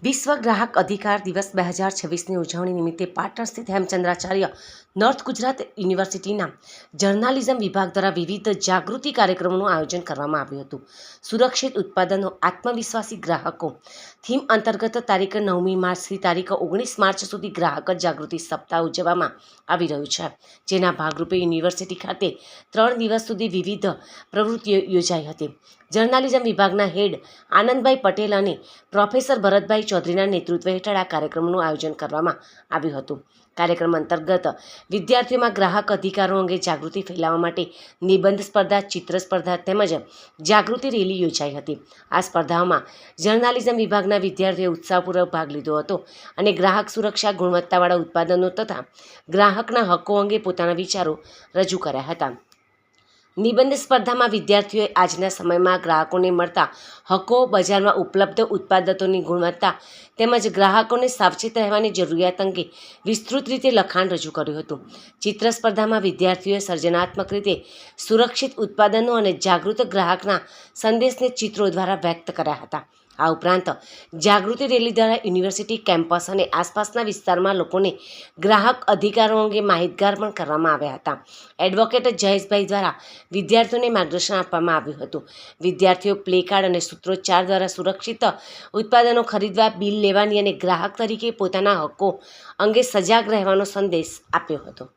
વિશ્વ ગ્રાહક અધિકાર દિવસ 2026ની ઉજવણી નિમિત્તે પાટણ સ્થિત હેમચંદ્રાચાર્ય નોર્થ ગુજરાત યુનિવર્સિટીના જર્નાલિઝમ વિભાગ દ્વારા વિવિધ જાગૃતિ કાર્યક્રમોનું આયોજન કરવામાં આવ્યું હતું. સુરક્ષિત ઉત્પાદનો, આત્મવિશ્વાસી ગ્રાહકો થીમ અંતર્ગત તારીખ 9મી માર્ચથી તારીખ 19 માર્ચ સુધી ગ્રાહક જાગૃતિ સપ્તાહ ઉજવવામાં આવી રહ્યું છે, જેના ભાગરૂપે યુનિવર્સિટી ખાતે 3 દિવસ સુધી વિવિધ પ્રવૃત્તિઓ યોજાઈ હતી. જર્નાલિઝમ વિભાગના હેડ આનંદભાઈ પટેલ અને પ્રોફેસર ભરતભાઈ ચૌધરીના નેતૃત્વ હેઠળ આ કાર્યક્રમનું આયોજન કરવામાં આવ્યું હતું. કાર્યક્રમ અંતર્ગત વિદ્યાર્થીઓમાં ગ્રાહક અધિકારો અંગે જાગૃતિ ફેલાવવા માટે નિબંધ સ્પર્ધા, ચિત્ર સ્પર્ધા તેમજ જાગૃતિ રેલી યોજાઈ હતી. આ સ્પર્ધાઓમાં જર્નાલિઝમ વિભાગના વિદ્યાર્થીઓએ ઉત્સાહપૂર્વક ભાગ લીધો હતો અને ગ્રાહક સુરક્ષા, ગુણવત્તાવાળા ઉત્પાદનો તથા ગ્રાહકના હક્કો અંગે પોતાના વિચારો રજૂ કર્યા હતા. નિબંધ સ્પર્ધામાં વિદ્યાર્થીઓએ આજના સમયમાં ગ્રાહકોને મળતા હક્કો, બજારમાં ઉપલબ્ધ ઉત્પાદનોની ગુણવત્તા તેમજ ગ્રાહકોને સાવચેત રહેવાની જરૂરિયાત અંગે વિસ્તૃત રીતે લખાણ રજૂ કર્યું હતું. ચિત્ર સ્પર્ધામાં વિદ્યાર્થીઓએ સર્જનાત્મક રીતે સુરક્ષિત ઉત્પાદનો અને જાગૃત ગ્રાહકના સંદેશને ચિત્રો દ્વારા વ્યક્ત કર્યા હતા. આ ઉપરાંત જાગૃતિ રેલી દ્વારા યુનિવર્સિટી કેમ્પસ અને આસપાસના વિસ્તારમાં લોકોને ગ્રાહક અધિકારો અંગે માહિતગાર પણ કરવામાં આવ્યા હતા. એડવોકેટ જયેશભાઈ દ્વારા વિદ્યાર્થીઓને માર્ગદર્શન આપવામાં આવ્યું હતું. વિદ્યાર્થીઓ પ્લે કાર્ડ અને સૂત્રોચ્ચાર દ્વારા સુરક્ષિત ઉત્પાદનો ખરીદવા, બિલ લેવાની અને ગ્રાહક તરીકે પોતાના હક્કો અંગે સજાગ રહેવાનો સંદેશ આપ્યો હતો.